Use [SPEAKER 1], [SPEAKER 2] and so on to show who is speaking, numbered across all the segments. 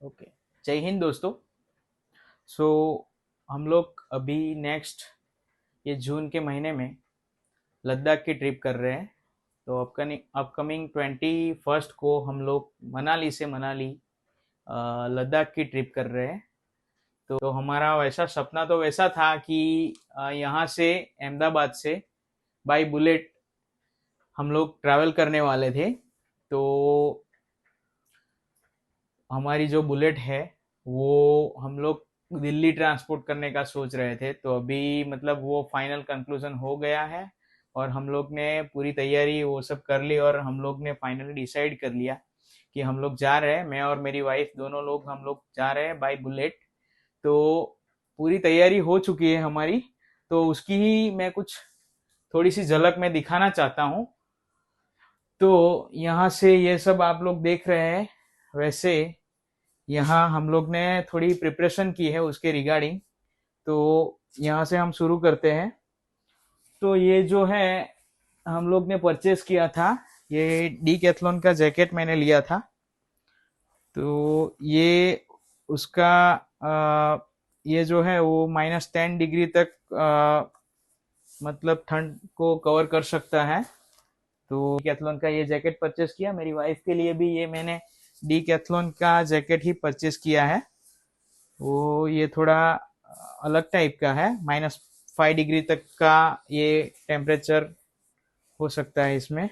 [SPEAKER 1] Okay. जय हिंद दोस्तों। सो हम लोग अभी नेक्स्ट ये जून के महीने में लद्दाख की ट्रिप कर रहे हैं। तो अपकमिंग अपकमिंग 21 को हम लोग मनाली से मनाली लद्दाख की ट्रिप कर रहे हैं। तो हमारा वैसा सपना तो वैसा था कि यहाँ से अहमदाबाद से बाय बुलेट हम लोग ट्रैवल करने वाले थे। तो हमारी जो बुलेट है वो हम लोग दिल्ली ट्रांसपोर्ट करने का सोच रहे थे। तो अभी मतलब वो फाइनल कंक्लूजन हो गया है और हम लोग ने पूरी तैयारी वो सब कर ली और हम लोग ने फाइनली डिसाइड कर लिया कि हम लोग जा रहे हैं। मैं और मेरी वाइफ दोनों लोग हम लोग जा रहे हैं बाय बुलेट। तो पूरी तैयारी हो चुकी है हमारी। तो उसकी ही मैं कुछ थोड़ी सी झलक मैं दिखाना चाहता हूँ। तो यहाँ से ये सब आप लोग देख रहे हैं। वैसे यहाँ हम लोग ने थोड़ी प्रिपरेशन की है उसके रिगार्डिंग। तो यहाँ से हम शुरू करते हैं। तो ये जो है हम लोग ने परचेस किया था, ये डीकैथलॉन का जैकेट मैंने लिया था। तो ये उसका ये जो है वो -10 डिग्री तक मतलब ठंड को कवर कर सकता है। तो डीकैथलॉन का ये जैकेट परचेस किया। मेरी वाइफ के लिए भी ये मैंने डीकैथलॉन का जैकेट ही परचेस किया है। वो ये थोड़ा अलग टाइप का है, -5 डिग्री तक का ये टेम्परेचर हो सकता है इसमें।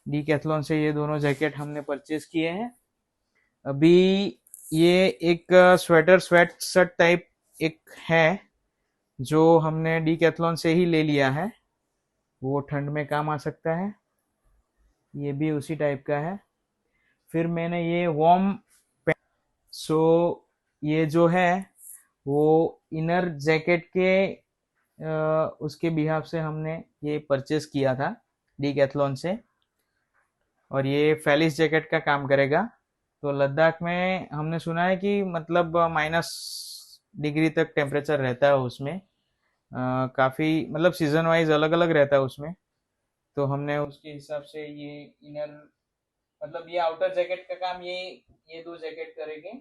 [SPEAKER 1] डीकैथलॉन से ये दोनों जैकेट हमने परचेज किए हैं। अभी ये एक स्वेटर स्वेट शर्ट टाइप एक है जो हमने डीकैथलॉन से ही ले लिया है, वो ठंड में काम आ सकता है। ये भी उसी टाइप का है। फिर मैंने ये वार्म पैंट, सो ये जो है वो इनर जैकेट के उसके बिहाफ से हमने ये परचेस किया था डीकैथलॉन से। और ये फैलिस जैकेट का काम करेगा। तो लद्दाख में हमने सुना है कि मतलब -डिग्री तक टेम्परेचर रहता है उसमें। काफ़ी मतलब सीजन वाइज अलग अलग रहता है उसमें। तो हमने उसके हिसाब से ये इनर मतलब ये आउटर जैकेट का काम ये दो जैकेट करेंगे।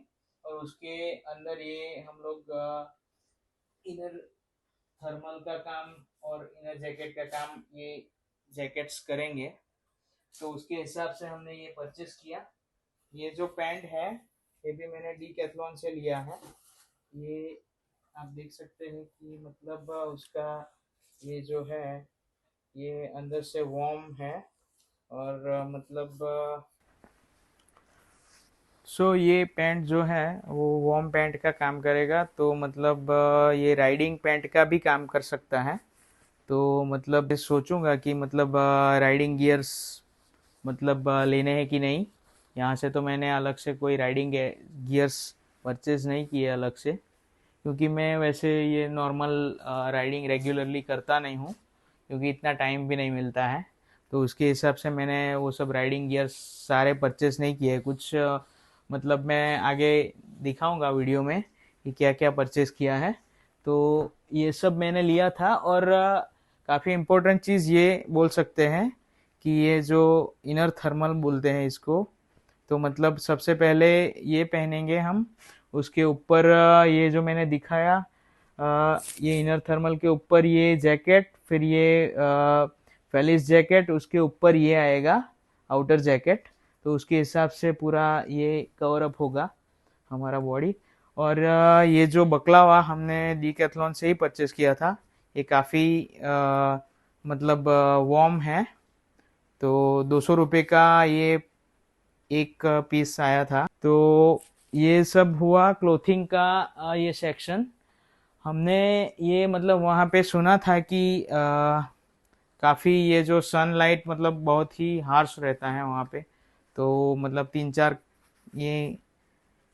[SPEAKER 1] और उसके अंदर ये हम लोग इनर थर्मल का काम और इनर जैकेट का काम ये जैकेट्स करेंगे। तो उसके हिसाब से हमने ये परचेस किया। ये जो पैंट है ये भी मैंने डीकैथलॉन से लिया है। ये आप देख सकते हैं कि मतलब उसका ये जो है ये अंदर से वार्म है। और मतलब ये पैंट जो है वो वार्म पैंट का काम करेगा। तो मतलब ये राइडिंग पैंट का भी काम कर सकता है। तो मतलब सोचूंगा कि मतलब राइडिंग गियर्स मतलब लेने हैं कि नहीं। यहाँ से तो मैंने अलग से कोई राइडिंग गियर्स परचेज नहीं किए अलग से, क्योंकि मैं वैसे ये नॉर्मल राइडिंग रेगुलरली करता नहीं हूँ, क्योंकि इतना टाइम भी नहीं मिलता है। तो उसके हिसाब से मैंने वो सब राइडिंग गियर्स सारे परचेज नहीं किए। कुछ मतलब मैं आगे दिखाऊंगा वीडियो में कि क्या क्या परचेज किया है। तो ये सब मैंने लिया था। और काफ़ी इम्पोर्टेंट चीज़ ये बोल सकते हैं कि ये जो इनर थर्मल बोलते हैं इसको, तो मतलब सबसे पहले ये पहनेंगे हम। उसके ऊपर ये जो मैंने दिखाया ये इनर थर्मल के ऊपर ये जैकेट, फिर ये फैलिस जैकेट, उसके ऊपर ये आएगा आउटर जैकेट। तो उसके हिसाब से पूरा ये कवर अप होगा हमारा बॉडी। और ये जो बकलावा हमने डीकैथलॉन से ही परचेस किया था, ये काफ़ी मतलब वार्म है। तो 200 रुपये का ये एक पीस आया था। तो ये सब हुआ क्लोथिंग का ये सेक्शन। हमने ये मतलब वहाँ पे सुना था कि काफ़ी ये जो सनलाइट मतलब बहुत ही हार्श रहता है वहाँ पे। तो मतलब 3-4 ये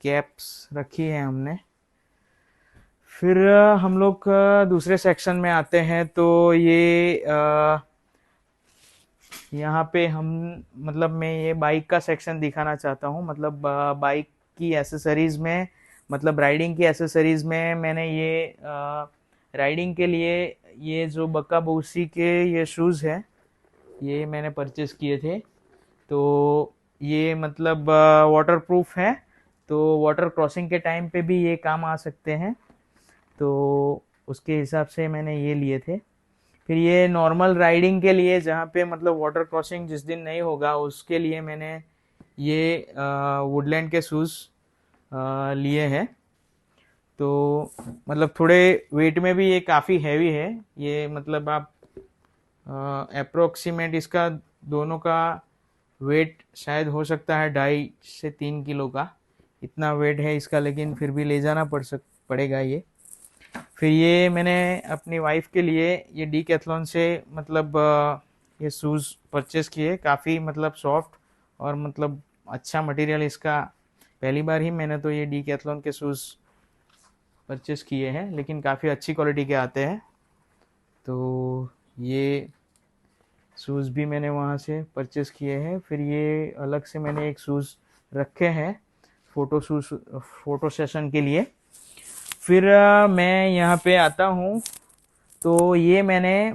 [SPEAKER 1] कैप्स रखी है हमने। फिर हम लोग दूसरे सेक्शन में आते हैं। तो ये यहाँ पे हम मतलब मैं ये बाइक का सेक्शन दिखाना चाहता हूँ। मतलब बाइक की एसेसरीज में मतलब राइडिंग की एसेसरीज में मैंने ये राइडिंग के लिए ये जो बक्का बूसी के ये शूज़ है ये मैंने परचेस किए थे। तो ये मतलब वाटर प्रूफ है। तो वाटर क्रॉसिंग के टाइम पे भी ये काम आ सकते हैं। तो उसके हिसाब से मैंने ये लिए थे। फिर ये नॉर्मल राइडिंग के लिए, जहाँ पे मतलब वाटर क्रॉसिंग जिस दिन नहीं होगा, उसके लिए मैंने ये वुडलैंड के शूज़ लिए हैं। तो मतलब थोड़े वेट में भी ये काफ़ी हैवी है। ये मतलब आप अप्रोक्सीमेट इसका दोनों का वेट शायद हो सकता है 2.5 से 3 किलो का, इतना वेट है इसका, लेकिन फिर भी ले जाना पड़ेगा ये। फिर ये मैंने अपनी वाइफ के लिए ये डीकैथलॉन से मतलब ये शूज़ परचेज़ किए। काफ़ी मतलब सॉफ्ट और मतलब अच्छा मटेरियल इसका। पहली बार ही मैंने तो ये डीकैथलॉन के शूज़ परचेज़ किए हैं, लेकिन काफ़ी अच्छी क्वालिटी के आते हैं। तो ये शूज़ भी मैंने वहाँ से परचेज़ किए हैं। फिर ये अलग से मैंने एक शूज़ रखे हैं फ़ोटो सेशन के लिए। फिर मैं यहाँ पे आता हूँ, तो ये मैंने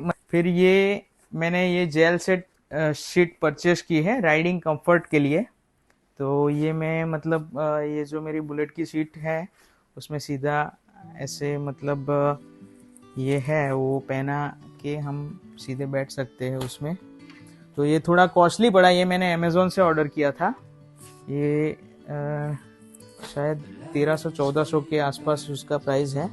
[SPEAKER 1] ये जेल सेट शीट परचेज़ की है राइडिंग कंफर्ट के लिए। तो ये मैं मतलब ये जो मेरी बुलेट की सीट है उसमें सीधा ऐसे मतलब ये है वो पहना के हम सीधे बैठ सकते हैं उसमें। तो ये थोड़ा कॉस्टली पड़ा, ये मैंने अमेज़ोन से ऑर्डर किया था। ये शायद 1300-1400 के आसपास उसका प्राइस है।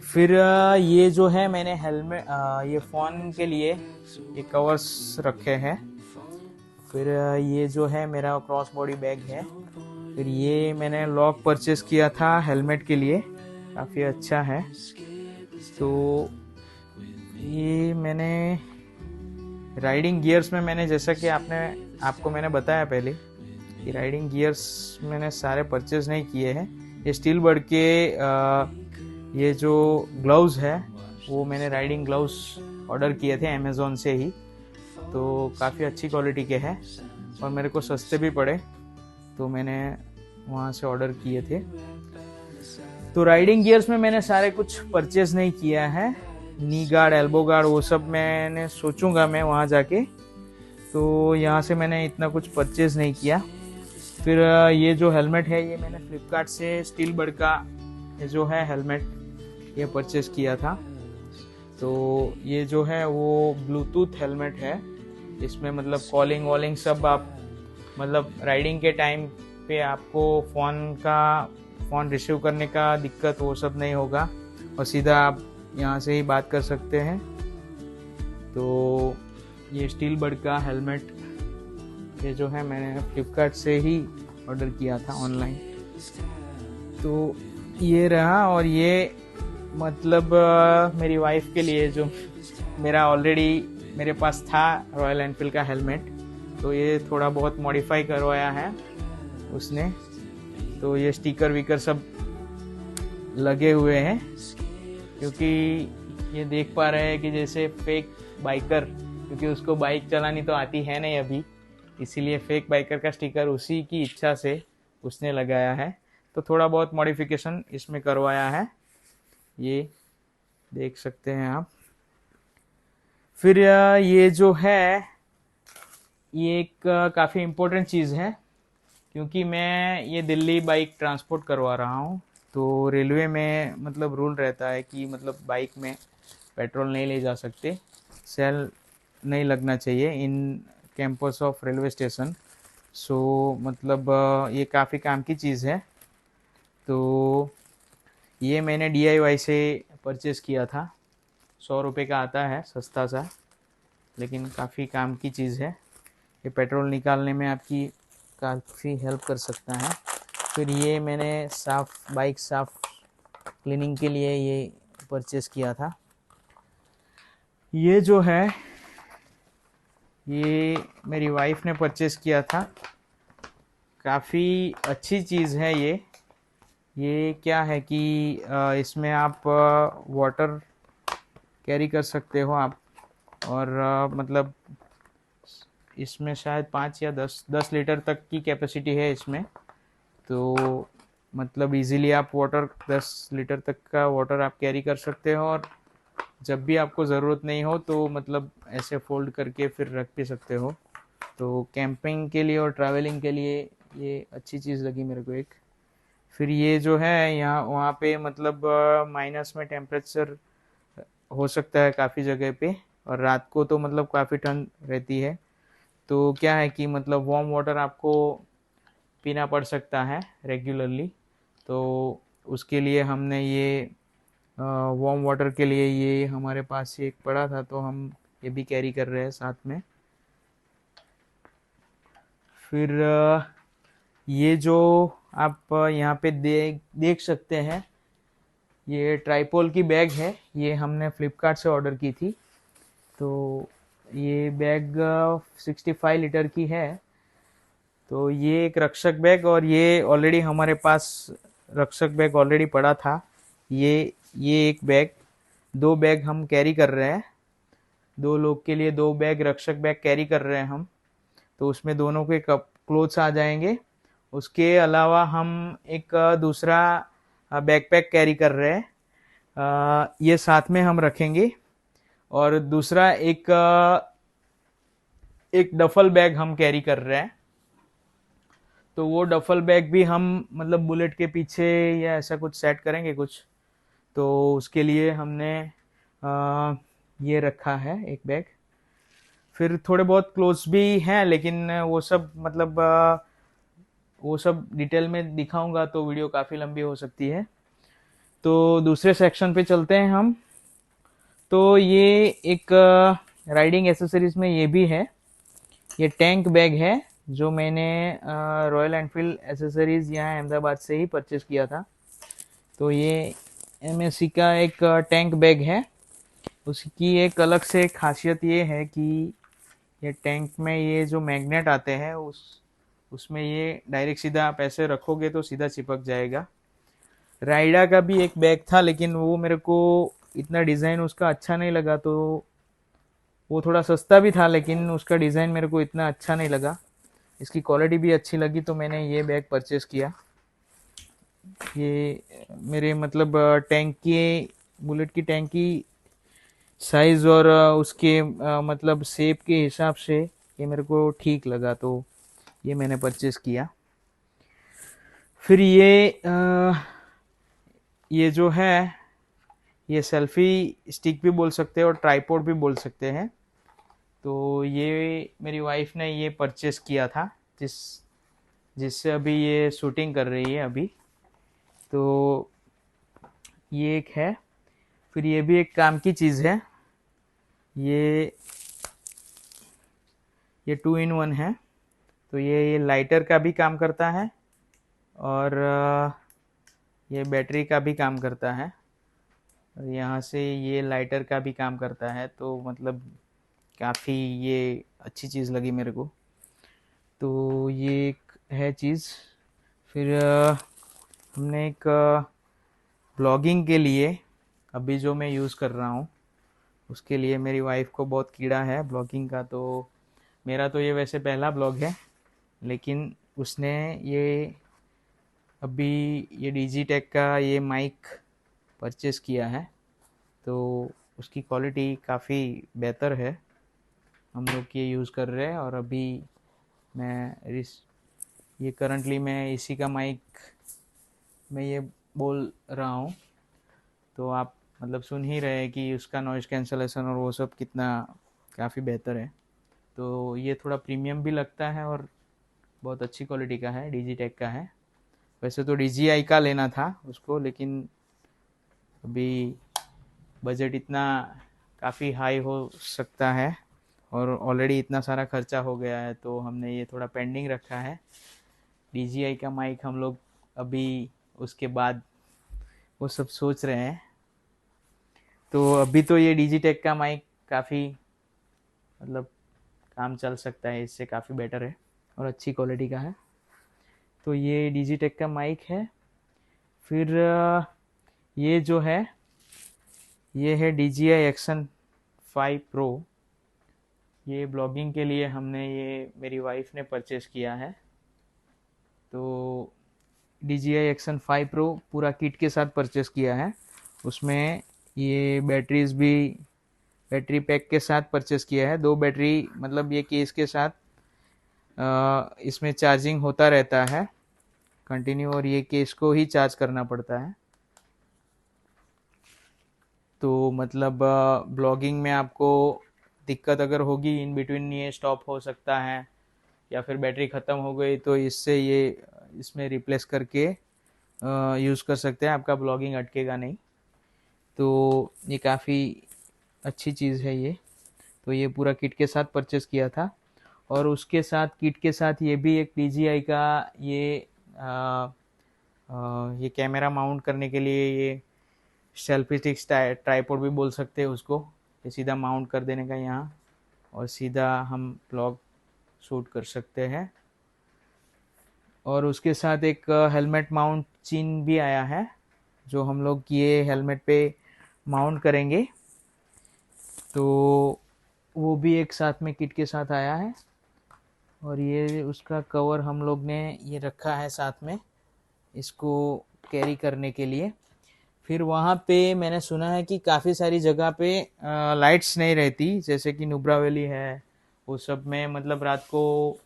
[SPEAKER 1] फिर ये जो है मैंने हेलमेट ये फ़ोन के लिए ये कवर्स रखे हैं। फिर ये जो है मेरा क्रॉस बॉडी बैग है। फिर ये मैंने लॉक परचेस किया था हेलमेट के लिए, काफ़ी अच्छा है। तो ये मैंने राइडिंग गियर्स में मैंने, जैसा कि आपको मैंने बताया पहले कि राइडिंग गियर्स मैंने सारे परचेज नहीं किए हैं। ये स्टील बर्ड के ये जो ग्लव्स है वो मैंने राइडिंग ग्लव्स ऑर्डर किए थे अमेज़ोन से ही। तो काफ़ी अच्छी क्वालिटी के हैं और मेरे को सस्ते भी पड़े, तो मैंने वहाँ से ऑर्डर किए थे। तो राइडिंग गियर्स में मैंने सारे कुछ परचेज नहीं किया है। नी गार्ड, एल्बो गार्ड, वो सब मैंने सोचूंगा मैं वहाँ जाके। तो यहाँ से मैंने इतना कुछ परचेज नहीं किया। फिर ये जो हेलमेट है ये मैंने फ्लिपकार्ट से स्टील बर्ड का ये जो है हेलमेट ये परचेज किया था। तो ये जो है वो ब्लूटूथ हेलमेट है। इसमें मतलब कॉलिंग वॉलिंग सब आप मतलब राइडिंग के टाइम पे आपको फ़ोन रिसीव करने का दिक्कत वो सब नहीं होगा और सीधा आप यहाँ से ही बात कर सकते हैं। तो ये स्टील बर्ड का हेलमेट ये जो है मैंने फ्लिपकार्ट से ही ऑर्डर किया था ऑनलाइन। तो ये रहा। और ये मतलब मेरी वाइफ के लिए जो मेरा ऑलरेडी मेरे पास था रॉयल एनफील्ड का हेलमेट, तो ये थोड़ा बहुत मॉडिफाई करवाया है उसने। तो ये स्टिकर विकर सब लगे हुए हैं, क्योंकि ये देख पा रहे हैं कि जैसे फेक बाइकर, क्योंकि उसको बाइक चलानी तो आती है नहीं अभी, इसीलिए फेक बाइकर का स्टिकर उसी की इच्छा से उसने लगाया है। तो थोड़ा बहुत मॉडिफिकेशन इसमें करवाया है, ये देख सकते हैं आप। फिर ये जो है ये एक काफ़ी इम्पोर्टेंट चीज़ है, क्योंकि मैं ये दिल्ली बाइक ट्रांसपोर्ट करवा रहा हूँ। तो रेलवे में मतलब रूल रहता है कि मतलब बाइक में पेट्रोल नहीं ले जा सकते, सेल नहीं लगना चाहिए in campus of railway station. So मतलब ये काफ़ी काम की चीज़ है। तो ये मैंने DIY से परचेज़ किया था। 100 रुपये का आता है, सस्ता सा, लेकिन काफ़ी काम की चीज़ है। ये पेट्रोल निकालने में आपकी काफ़ी हेल्प कर सकता है। फिर ये मैंने बाइक साफ क्लीनिंग के लिए ये परचेज़ किया था। ये जो है ये मेरी वाइफ ने परचेज़ किया था। काफ़ी अच्छी चीज़ है ये क्या है कि इसमें आप वाटर कैरी कर सकते हो आप, और मतलब इसमें शायद 5 या 10 लीटर तक की कैपेसिटी है इसमें। तो मतलब इजीली आप 10 लीटर तक का वाटर आप कैरी कर सकते हो, और जब भी आपको ज़रूरत नहीं हो तो मतलब ऐसे फोल्ड करके फिर रख भी सकते हो। तो कैंपिंग के लिए और ट्रैवलिंग के लिए ये अच्छी चीज़ लगी मेरे को एक। फिर ये जो है यहाँ वहाँ पे मतलब माइनस में टेम्परेचर हो सकता है काफ़ी जगह पे, और रात को तो मतलब काफ़ी ठंड रहती है। तो क्या है कि मतलब वार्म वाटर आपको पीना पड़ सकता है रेगुलरली। तो उसके लिए हमने ये वार्म वाटर के लिए ये हमारे पास ये एक पड़ा था, तो हम ये भी कैरी कर रहे हैं साथ में। फिर ये जो आप यहाँ पे देख सकते हैं, ये ट्राइपोल की बैग है। ये हमने फ्लिपकार्ट से ऑर्डर की थी। तो ये बैग 65 लीटर की है। तो ये एक रक्षक बैग, और ये ऑलरेडी हमारे पास रक्षक बैग ऑलरेडी पड़ा था। ये एक बैग, दो बैग हम कैरी कर रहे हैं। दो लोग के लिए दो बैग रक्षक बैग कैरी कर रहे हैं हम। तो उसमें दोनों के कप क्लोथ्स आ जाएंगे। उसके अलावा हम एक दूसरा बैकपैक कैरी कर रहे हैं, ये साथ में हम रखेंगे। और दूसरा एक डफल बैग हम कैरी कर रहे हैं। तो वो डफल बैग भी हम मतलब बुलेट के पीछे या ऐसा कुछ सेट करेंगे कुछ। तो उसके लिए हमने ये रखा है एक बैग। फिर थोड़े बहुत क्लोथ्स भी हैं, लेकिन वो सब मतलब वो सब डिटेल में दिखाऊंगा तो वीडियो काफ़ी लंबी हो सकती है। तो दूसरे सेक्शन पे चलते हैं हम। तो ये एक राइडिंग एसेसरीज में ये भी है। ये टैंक बैग है जो मैंने रॉयल एनफील्ड एसेसरीज यहाँ अहमदाबाद से ही परचेज किया था। तो ये एमएससी का एक टैंक बैग है। उसकी एक अलग से खासियत ये है कि ये टैंक में ये जो मैग्नेट आते हैं उसमें ये डायरेक्ट सीधा आप ऐसे रखोगे तो सीधा चिपक जाएगा। राइडा का भी एक बैग था, लेकिन वो मेरे को इतना डिज़ाइन उसका अच्छा नहीं लगा। तो वो थोड़ा सस्ता भी था, लेकिन उसका डिज़ाइन मेरे को इतना अच्छा नहीं लगा। इसकी क्वालिटी भी अच्छी लगी, तो मैंने ये बैग परचेस किया। ये मेरे मतलब टैंक की बुलेट की टैंक की साइज़ और उसके मतलब शेप के हिसाब से ये मेरे को ठीक लगा, तो ये मैंने परचेस किया। फिर ये जो है ये सेल्फी स्टिक भी बोल सकते हैं और ट्राइपॉड भी बोल सकते हैं। तो ये मेरी वाइफ ने ये परचेस किया था, जिससे अभी ये शूटिंग कर रही है अभी। तो ये एक है। फिर ये भी एक काम की चीज़ है। ये ये 2 in 1 है। तो ये लाइटर का भी काम करता है, और ये बैटरी का भी काम करता है, और यहाँ से ये लाइटर का भी काम करता है। तो मतलब काफ़ी ये अच्छी चीज़ लगी मेरे को। तो ये एक है चीज़। फिर हमने एक ब्लॉगिंग के लिए अभी जो मैं यूज़ कर रहा हूँ, उसके लिए मेरी वाइफ को बहुत कीड़ा है ब्लॉगिंग का। तो मेरा तो ये वैसे पहला ब्लॉग है, लेकिन उसने ये अभी ये डिजिटेक का ये माइक परचेस किया है। तो उसकी क्वालिटी काफ़ी बेहतर है। हम लोग ये यूज़ कर रहे हैं, और अभी ये करंटली मैं इसी का माइक में ये बोल रहा हूँ। तो आप मतलब सुन ही रहे हैं कि उसका नॉइज़ कैंसलेशन और वो सब कितना काफ़ी बेहतर है। तो ये थोड़ा प्रीमियम भी लगता है और बहुत अच्छी क्वालिटी का है, डिजिटेक का है। वैसे तो DJI का लेना था उसको, लेकिन अभी बजट इतना काफ़ी हाई हो सकता है, और ऑलरेडी इतना सारा खर्चा हो गया है, तो हमने ये थोड़ा पेंडिंग रखा है। DJI का माइक हम लोग अभी उसके बाद वो सब सोच रहे हैं। तो अभी तो ये डिजिटेक का माइक काफ़ी मतलब काम चल सकता है, इससे काफ़ी बेटर है और अच्छी क्वालिटी का है। तो ये डिजिटेक का माइक है। फिर ये जो है ये है DJI Action 5 Pro। ये ब्लॉगिंग के लिए हमने ये मेरी वाइफ ने परचेस किया है। तो DJI Action 5 Pro पूरा किट के साथ परचेस किया है। उसमें ये बैटरीज भी बैटरी पैक के साथ परचेस किया है। 2 बैटरी मतलब ये केस के साथ इसमें चार्जिंग होता रहता है। कंटिन्यू, और ये केस को ही चार्ज करना पड़ता है। तो मतलब ब्लॉगिंग में आपको दिक्कत अगर होगी, इन बिटवीन ये स्टॉप हो सकता है, या फिर बैटरी ख़त्म हो गई तो इससे ये इसमें रिप्लेस करके यूज़ कर सकते हैं, आपका ब्लॉगिंग अटकेगा नहीं। तो ये काफ़ी अच्छी चीज़ है ये। तो ये पूरा किट के साथ परचेस किया था, और उसके साथ किट के साथ ये भी एक DJI का आ, ये कैमरा माउंट करने के लिए, ये सेल्फी स्टिक ट्राइपॉड भी बोल सकते हैं उसको, ये सीधा माउंट कर देने का यहाँ, और सीधा हम ब्लॉग शूट कर सकते हैं। और उसके साथ एक हेलमेट माउंट चिन भी आया है, जो हम लोग ये हेलमेट पे माउंट करेंगे। तो वो भी एक साथ में किट के साथ आया है, और ये उसका कवर हम लोग ने ये रखा है साथ में इसको कैरी करने के लिए। फिर वहाँ पे मैंने सुना है कि काफ़ी सारी जगह पे लाइट्स नहीं रहती, जैसे कि नुब्रा वैली है, वो सब में मतलब रात को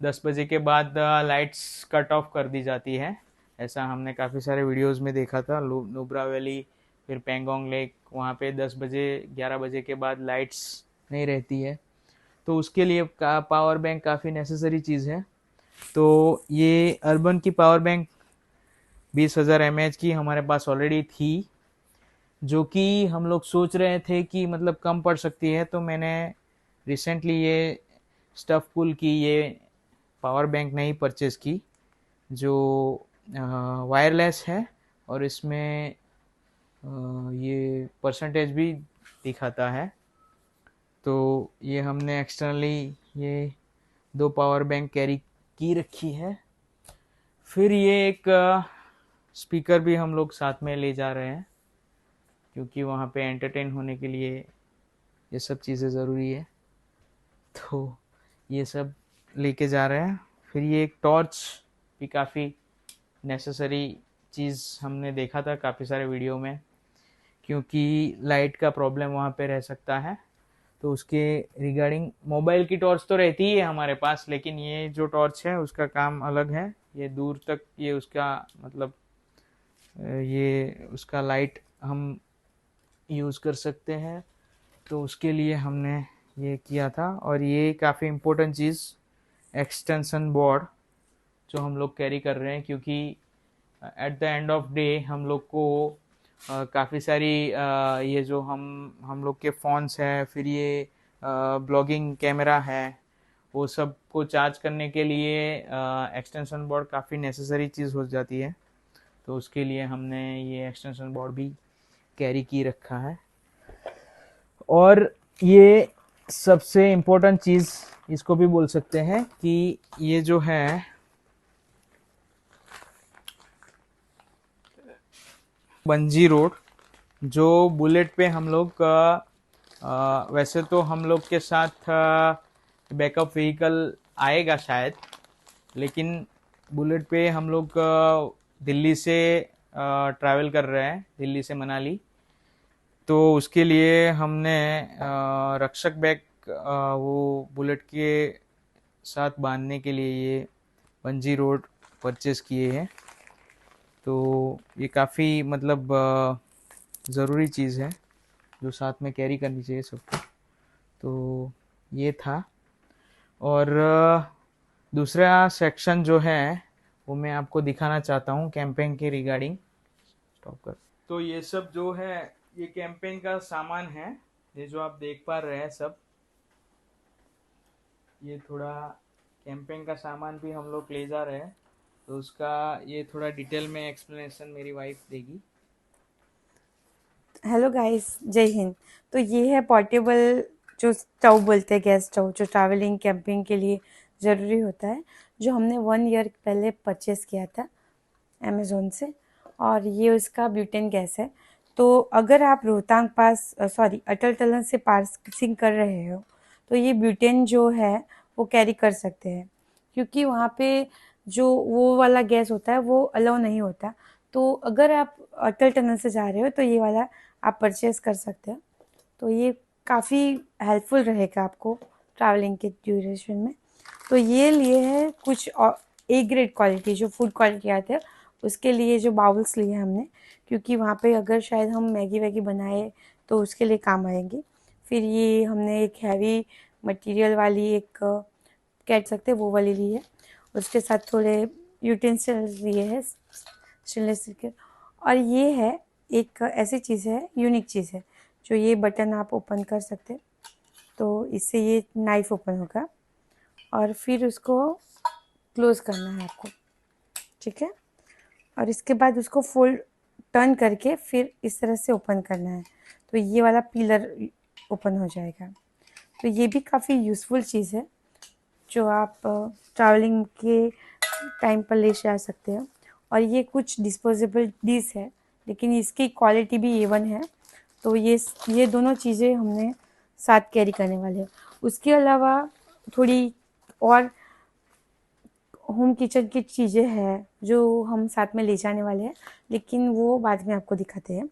[SPEAKER 1] 10 बजे के बाद लाइट्स कट ऑफ कर दी जाती है। ऐसा हमने काफ़ी सारे वीडियोस में देखा था। नुब्रा वैली, फिर पेंगोंग लेक, वहाँ पे 10 बजे 11 बजे के बाद लाइट्स नहीं रहती है। तो उसके लिए पावर बैंक काफ़ी नेसेसरी चीज़ है। तो ये अर्बन की पावर बैंक 20,000 mAh की हमारे पास ऑलरेडी थी, जो कि हम लोग सोच रहे थे कि मतलब कम पड़ सकती है। तो मैंने रिसेंटली ये स्टफ कूल की ये पावर बैंक नहीं परचेज़ की, जो वायरलेस है, और इसमें ये परसेंटेज भी दिखाता है। तो ये हमने एक्सटर्नली ये 2 पावर बैंक कैरी की रखी है। फिर ये एक स्पीकर भी हम लोग साथ में ले जा रहे हैं, क्योंकि वहाँ पे एंटरटेन होने के लिए ये सब चीज़ें ज़रूरी है। तो ये सब लेके जा रहे हैं। फिर ये एक टॉर्च भी काफ़ी नेसेसरी चीज़ हमने देखा था काफ़ी सारे वीडियो में, क्योंकि लाइट का प्रॉब्लम वहाँ पे रह सकता है। तो उसके रिगार्डिंग मोबाइल की टॉर्च तो रहती ही है हमारे पास, लेकिन ये जो टॉर्च है उसका काम अलग है। ये दूर तक ये उसका मतलब ये उसका लाइट हम यूज़ कर सकते हैं। तो उसके लिए हमने ये किया था। और ये काफ़ी इम्पोर्टेंट चीज़, एक्सटेंशन बोर्ड, जो हम लोग कैरी कर रहे हैं, क्योंकि at the end of day हम लोग को काफ़ी सारी ये जो हम लोग के फ़ोन्स हैं, फिर ये ब्लॉगिंग कैमरा है, वो सब को चार्ज करने के लिए एक्सटेंशन बोर्ड काफ़ी नेसेसरी चीज़ हो जाती है। तो उसके लिए हमने ये एक्सटेंशन बोर्ड भी कैरी की रखा है। और ये सबसे इम्पोर्टेंट चीज़ इसको भी बोल सकते हैं कि ये जो है बंजी रोड, जो बुलेट पे हम लोग वैसे तो हम लोग के साथ बैकअप व्हीकल आएगा शायद, लेकिन बुलेट पे हम लोग दिल्ली से ट्रैवल कर रहे हैं, दिल्ली से मनाली। तो उसके लिए हमने रक्षक बैग वो बुलेट के साथ बांधने के लिए ये बंजी रोड परचेज़ किए हैं। तो ये काफ़ी मतलब ज़रूरी चीज़ है, जो साथ में कैरी करनी चाहिए सबको। तो ये था। और दूसरा सेक्शन जो है वो मैं आपको दिखाना चाहता हूँ कैंपेन के रिगार्डिंग। स्टॉप कर। तो ये सब जो है ये कैंपेन का सामान है, ये जो आप देख पा रहे हैं सब, ये थोड़ा कैंपेन का सामान भी हम लोग ले जा रहे हैं। तो उसका ये थोड़ा डिटेल में एक्सप्लेनेशन मेरी वाइफ देगी।
[SPEAKER 2] हेलो गाइस, जय हिंद। तो ये है पोर्टेबल जो स्टव बोलते हैं, गैस स्टव, जो ट्रैवलिंग कैंपिंग के लिए ज़रूरी होता है, जो हमने 1 ईयर पहले परचेज़ किया था अमेज़ोन से। और ये उसका ब्यूटेन गैस है। तो अगर आप रोहतांग पास सॉरी अटल टनल से पासिंग कर रहे हो तो ये ब्यूटेन जो है वो कैरी कर सकते हैं, क्योंकि वहाँ पे जो वो वाला गैस होता है वो अलाउ नहीं होता। तो अगर आप अटल टनल से जा रहे हो तो ये वाला आप परचेज कर सकते हो। तो ये काफ़ी हेल्पफुल रहेगा आपको ट्रैवलिंग के ड्यूरेशन में। तो ये लिए है कुछ ए ग्रेड क्वालिटी जो फूड क्वालिटी आते हैं उसके लिए जो बाउल्स लिए हमने, क्योंकि वहाँ पे अगर शायद हम मैगी वैगी बनाए तो उसके लिए काम आएंगे। फिर ये हमने एक हैवी मटेरियल वाली एक कह सकते हैं वो वाली ली है। उसके साथ थोड़े यूटेंसिल्स लिए है स्टेनलेस स्टील के। और ये है एक ऐसी चीज़ है, यूनिक चीज़ है, जो ये बटन आप ओपन कर सकते हैं। तो इससे ये नाइफ ओपन होगा और फिर उसको क्लोज करना है आपको, ठीक है। और इसके बाद उसको फोल्ड टर्न करके फिर इस तरह से ओपन करना है, तो ये वाला पिलर ओपन हो जाएगा। तो ये भी काफ़ी यूज़फुल चीज़ है जो आप ट्रैवलिंग के टाइम पर ले जा सकते हैं। और ये कुछ डिस्पोजेबल डिश है, लेकिन इसकी क्वालिटी भी A1 है। तो ये दोनों चीज़ें हमने साथ कैरी करने वाले हैं। उसके अलावा थोड़ी और होम किचन की चीज़ें हैं जो हम साथ में ले जाने वाले हैं, लेकिन वो बाद में आपको दिखाते हैं।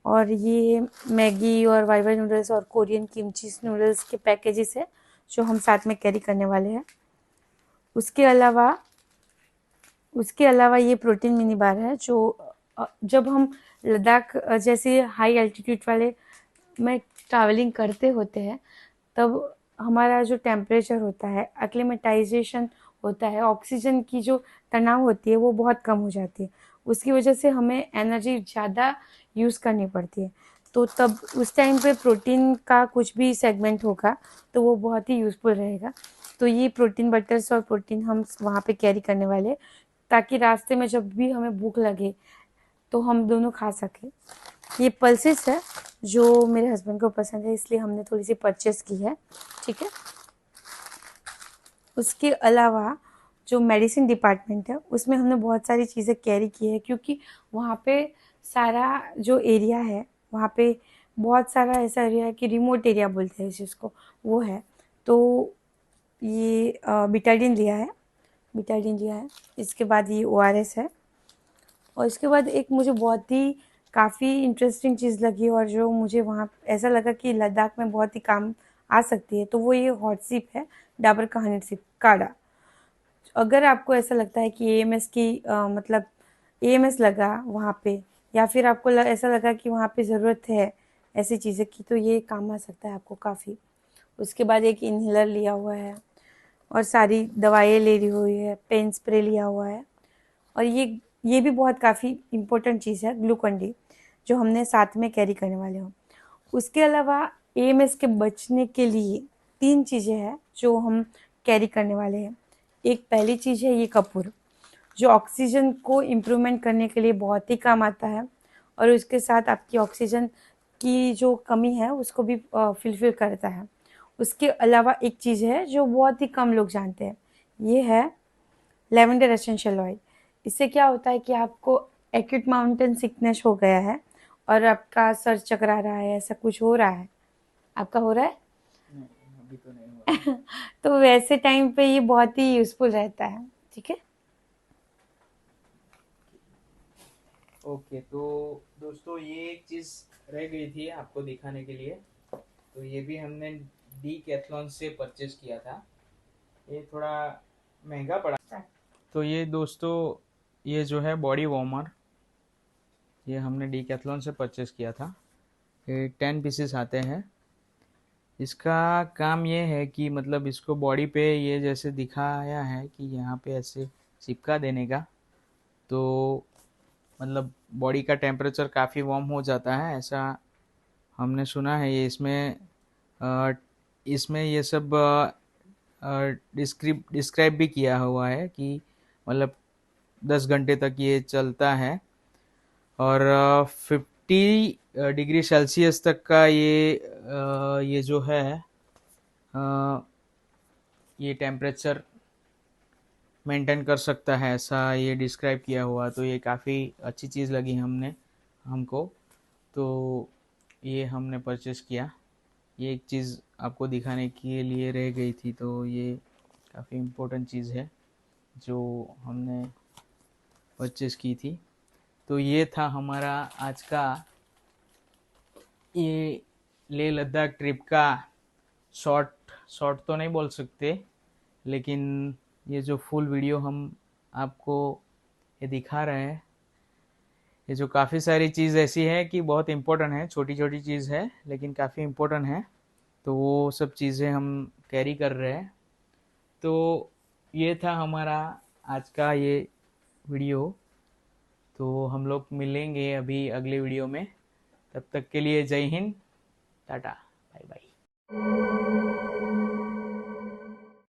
[SPEAKER 2] और ये मैगी और वाई वाई नूडल्स और कोरियन किमची नूडल्स के पैकेजेस है जो हम साथ में कैरी करने वाले हैं। उसके अलावा ये प्रोटीन मिनी बार है जो जब हम लद्दाख जैसे हाई एल्टीट्यूड वाले में ट्रैवलिंग करते होते हैं तब हमारा जो टेम्परेचर होता है, एक्लिमेटाइजेशन होता है, ऑक्सीजन की जो तनाव होती है वो बहुत कम हो जाती है। उसकी वजह से हमें एनर्जी ज़्यादा यूज़ करनी पड़ती है। तो तब उस टाइम पे प्रोटीन का कुछ भी सेगमेंट होगा तो वो बहुत ही यूज़फुल रहेगा। तो ये प्रोटीन बटर्स और प्रोटीन हम वहाँ पे कैरी करने वाले, ताकि रास्ते में जब भी हमें भूख लगे तो हम दोनों खा सकें। ये पल्सेस है जो मेरे हस्बैंड को पसंद है, इसलिए हमने थोड़ी सी परचेस की है, ठीक है। उसके अलावा जो मेडिसिन डिपार्टमेंट है उसमें हमने बहुत सारी चीज़ें कैरी की है, क्योंकि वहाँ पे सारा जो एरिया है वहाँ पे बहुत सारा ऐसा एरिया है कि रिमोट एरिया बोलते हैं जिसको, वो है। तो ये बिटाडीन लिया है, इसके बाद ये ORS है। और इसके बाद एक मुझे बहुत ही काफ़ी इंटरेस्टिंग चीज़ लगी और जो मुझे वहाँ ऐसा लगा कि लद्दाख में बहुत ही काम आ सकती है, तो वो ये हॉट सिप है, डाबर का हनी सिप काढ़ा। अगर आपको ऐसा लगता है कि AMS की मतलब AMS लगा वहाँ पे, या फिर आपको ऐसा लगा कि वहाँ पे ज़रूरत है ऐसी चीज़ें की, तो ये काम आ सकता है आपको काफ़ी। उसके बाद एक इन्हेलर लिया हुआ है और सारी दवाइयाँ ले ली हुई है, पेन स्प्रे लिया हुआ है। और ये भी बहुत काफ़ी इम्पोर्टेंट चीज़ है, ग्लूकॉन डी, जो हमने साथ में कैरी करने वाले हों। उसके अलावा AMS के बचने के लिए 3 चीज़ें हैं जो हम कैरी करने वाले हैं। एक पहली चीज़ है ये कपूर, जो ऑक्सीजन को इम्प्रूवमेंट करने के लिए बहुत ही काम आता है और उसके साथ आपकी ऑक्सीजन की जो कमी है उसको भी फुलफिल करता है। उसके अलावा एक चीज़ है जो बहुत ही कम लोग जानते हैं, ये है लेवेंडर एसेंशियल ऑयल। इससे क्या होता है कि आपको एक्यूट माउंटेन सिकनेस हो गया है और आपका सर चकरा रहा है, ऐसा कुछ हो रहा है, आपका हो रहा है
[SPEAKER 1] नहीं, अभी तो नहीं हो रहा।
[SPEAKER 2] तो वैसे टाइम पे ये बहुत ही यूजफुल रहता है, ठीक है।
[SPEAKER 1] ओके, तो दोस्तों ये एक चीज़ रह गई थी आपको दिखाने के लिए। तो ये भी हमने डीकैथलॉन से परचेज किया था। ये थोड़ा महंगा पड़ा। तो ये दोस्तों, ये जो है बॉडी वार्मर, ये हमने डीकैथलॉन से परचेज किया था। ये 10 पीसेस आते हैं। इसका काम ये है कि मतलब इसको बॉडी पे ये जैसे दिखाया है कि यहाँ पे ऐसे चिपका देने का, तो मतलब बॉडी का टेम्परेचर काफ़ी वार्म हो जाता है, ऐसा हमने सुना है। ये इसमें ये सब डिस्क्राइब भी किया हुआ है कि मतलब 10 घंटे तक ये चलता है और 50 डिग्री सेल्सियस तक का ये जो है अ, ये टेम्परेचर मेंटेन कर सकता है, ऐसा ये डिस्क्राइब किया हुआ। तो ये काफ़ी अच्छी चीज़ लगी हमको। तो ये हमने परचेस किया। ये एक चीज़ आपको दिखाने के लिए रह गई थी, तो ये काफ़ी इम्पोर्टेंट चीज़ है जो हमने परचेस की थी। तो ये था हमारा आज का ये लेह लद्दाख ट्रिप का शॉर्ट शॉर्ट तो नहीं बोल सकते, लेकिन ये जो फुल वीडियो हम आपको ये दिखा रहे हैं, ये जो काफ़ी सारी चीज़ ऐसी है कि बहुत इम्पोर्टेंट है, छोटी छोटी चीज़ है लेकिन काफ़ी इम्पोर्टेंट है, तो वो सब चीज़ें हम कैरी कर रहे हैं। तो ये था हमारा आज का ये वीडियो। तो हम लोग मिलेंगे अभी अगले वीडियो में। तब तक के लिए जय हिंद, टाटा, बाय बाय।